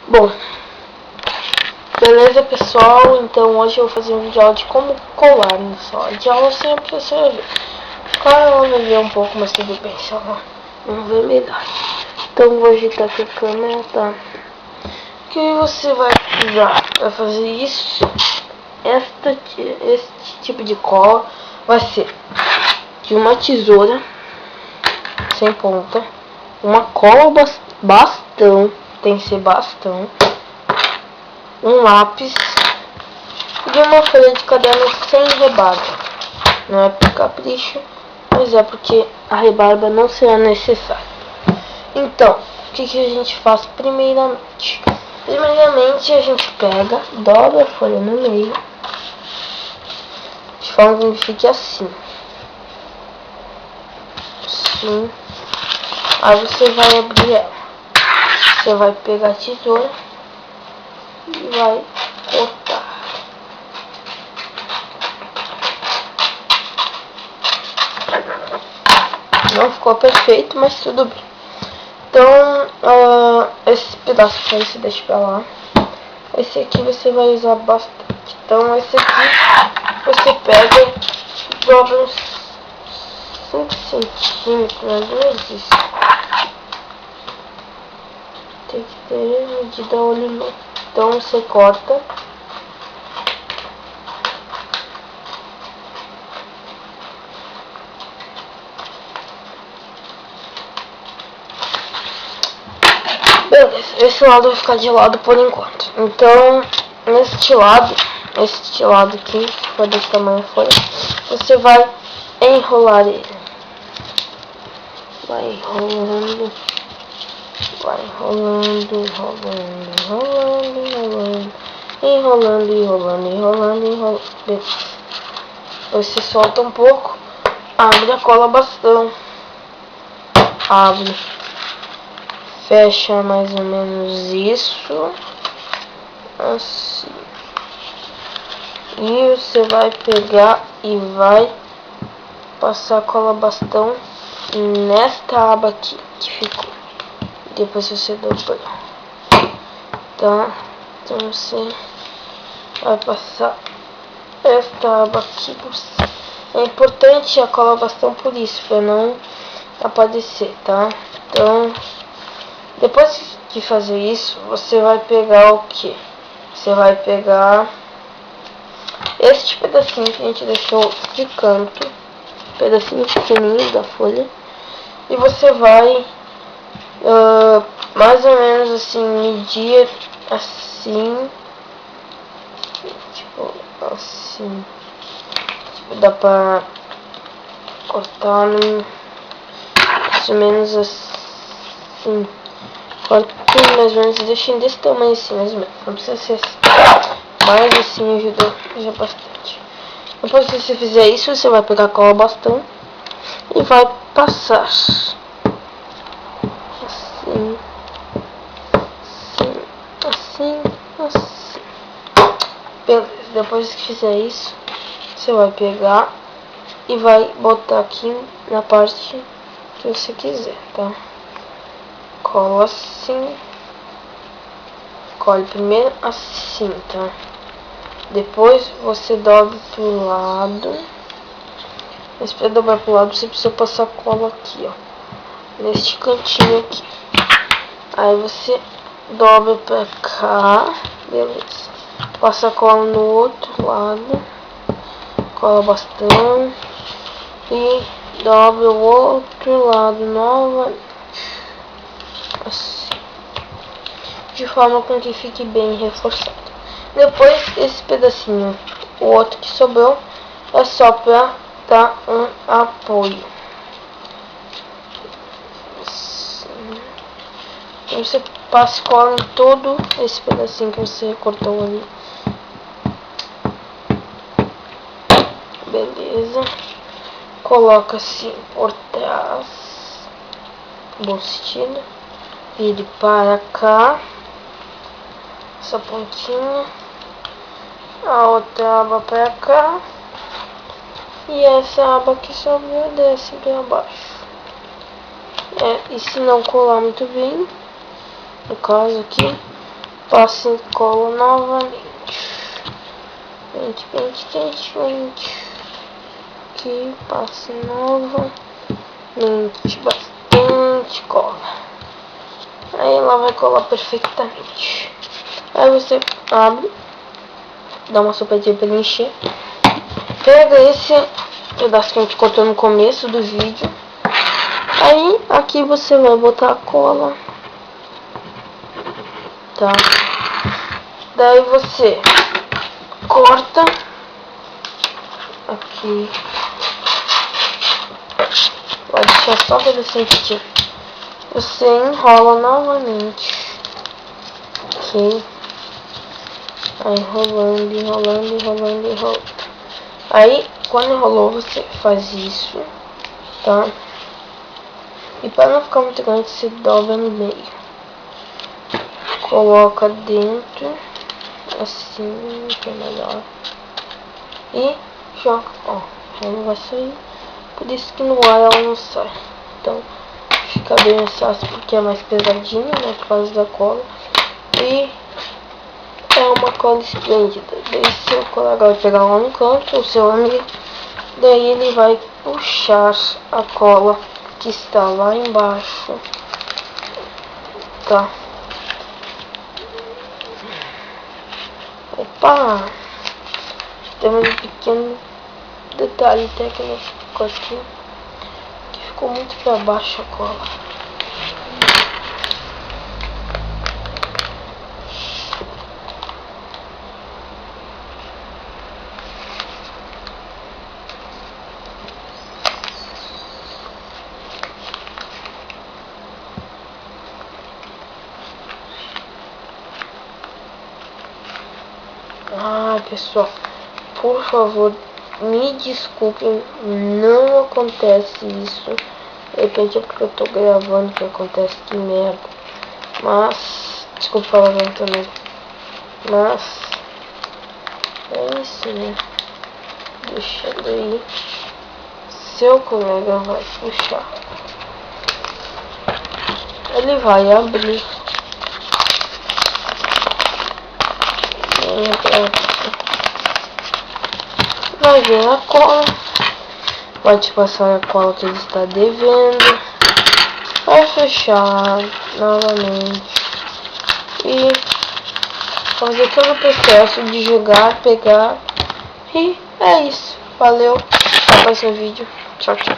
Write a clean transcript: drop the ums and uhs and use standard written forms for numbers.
Bom, beleza pessoal, então hoje eu vou fazer um vídeo de como colar no sala de aula sem a professora ver. Claro, ela vai ver um pouco, mas tudo bem, se ela não ver melhor. Então vou agitar aqui a câmera, tá? O que você vai precisar para fazer isso? Este tipo de cola vai ser de uma tesoura sem ponta, uma cola bastão, tem que ser bastão, um lápis e uma folha de caderno sem rebarba. Não é por capricho, mas é porque a rebarba não será necessária. Então, o que a gente faz primeiramente? Primeiramente a gente pega, dobra a folha no meio, de forma que fique assim. Assim. Aí você vai abrir ela. Você vai pegar a tesoura e vai cortar. Não ficou perfeito, mas tudo bem. Então, esse pedaço aqui você deixa pra lá. Esse aqui você vai usar bastante. Então, esse aqui você pega e dobra uns 5 centímetros, mais ou menos isso. Tem que ter medida olho nu. Então, você corta. Beleza, esse lado vai ficar de lado por enquanto. Então, este lado aqui, que for desse tamanho a folha, você vai enrolar ele. Vai enrolando, enrolando. Beleza. Você solta um pouco, abre a cola bastão, abre. Fecha mais ou menos isso, assim. E você vai pegar e vai passar cola bastão nesta aba aqui que ficou. Depois você dobra, tá? Então você vai passar esta aba aqui por cima. É importante a cola bastão por isso, para não aparecer, tá? Então, depois de fazer isso, você vai pegar o que? Você vai pegar este pedacinho que a gente deixou de canto, pedacinho pequenininho da folha, e você vai mais ou menos assim, medir assim, tipo assim, tipo, dá pra cortar mais ou menos assim. Corta mais ou menos, deixem desse tamanho assim, mais ou menos. Não precisa ser assim. Mas assim ajuda bastante. Depois que você fizer isso, você vai pegar a cola bastão e vai passar. Assim. Beleza. Depois que fizer isso, você vai pegar e vai botar aqui na parte que você quiser, tá? Cola assim. Colhe primeiro assim, tá? Depois você dobra pro lado. Mas para dobrar pro lado você precisa passar cola aqui, ó. Neste cantinho aqui. Aí você dobra pra cá. Beleza. Passa cola no outro lado. Cola bastante. E dobra o outro lado novamente. Assim. De forma com que fique bem reforçado. Depois, esse pedacinho, o outro que sobrou, é só para dar um apoio. Assim. Então, você passa cola em todo esse pedacinho que você cortou ali. Beleza. Coloca assim por trás. Bom sentido. Vire para cá. Essa pontinha, a outra aba pra cá e essa aba que sobrou desce pra baixo. E se não colar muito bem, no caso aqui, Passe cola novamente. Pente, pente, pente, pente. Aqui, passe novamente. Bastante cola. Aí ela vai colar perfeitamente. Aí você abre, dá uma sopradinha pra encher. Pega esse pedaço que a gente cortou no começo do vídeo. Aí aqui você vai botar a cola. Tá? Daí você corta aqui. Vai deixar só para sentir. Você enrola novamente. Ok. Aí enrolando, enrolando, enrolando, enrolando. Aí quando enrolou você faz isso, tá? E para não ficar muito grande você dobra no meio. Coloca dentro, assim, que é melhor. E joga, ó, ela não vai sair. Por isso que no ar ela não sai. Então fica bem mais fácil porque é mais pesadinho, né, por causa da cola. E é uma cola esplêndida. Daí seu colega vai pegar lá no canto, o seu amigo. Daí ele vai puxar a cola que está lá embaixo. Tá? Opa! Temos um pequeno detalhe técnico aqui, que ficou muito para baixo a cola. Ah, pessoal, por favor, me desculpem, não acontece isso. De repente é porque eu tô gravando que acontece, que merda. Mas, desculpa falar também. Mas, é isso, né? Deixa daí. Seu colega vai puxar. Ele vai abrir. Vai ver a cola. Vai te passar a cola que ele está devendo. Vai fechar novamente. E fazer todo o processo de jogar, pegar. E é isso. Valeu. Até o próximo vídeo. Tchau, tchau.